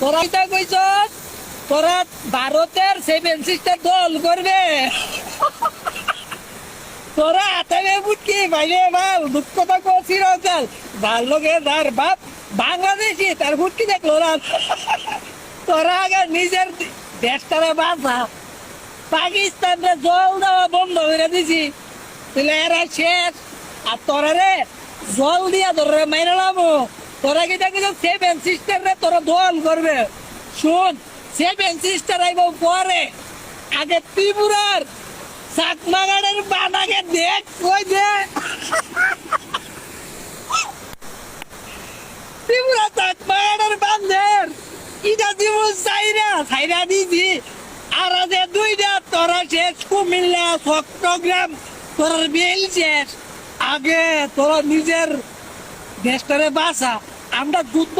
তোরা এটা কইছ তোরা ভারতের সেভেন সিস্টার দল করবে, তোরা হাতে বুটকি বাইরে বাল দুঃখ থাকো চিরকাল ভাল লোকে তার বাপ বাংলাদেশি তার বুটকি দেখলো না। তোরা আগে নিজের দেশটারে বাঁচা, পাকিস্তানরে জল দেওয়া বন্ধ করে দিছি, তাহলে এরা শেষ। আর তোরা রে জল দিয়া তোরা মাইনে লামো, তোরা কি দেখি সেভেন সিস্টার রে তোরা দল করবে। শুন, সেভেন সিস্টার আইব পরে, আগে ত্রিপুরার চাকমাগাড়ের বানাকে দেখ কই দে। ত্রিপুরা চাকমাগাড়ের বান্ধের ইটা দিব সাইরা দিছি। আর আছে দুইটা তোরা শেষ, কুমিল্লা চট্টগ্রাম তোর বেল শেষ। আগে তোরা নিজের দেশটারে বাঁচা, আমরা যুদ্ধ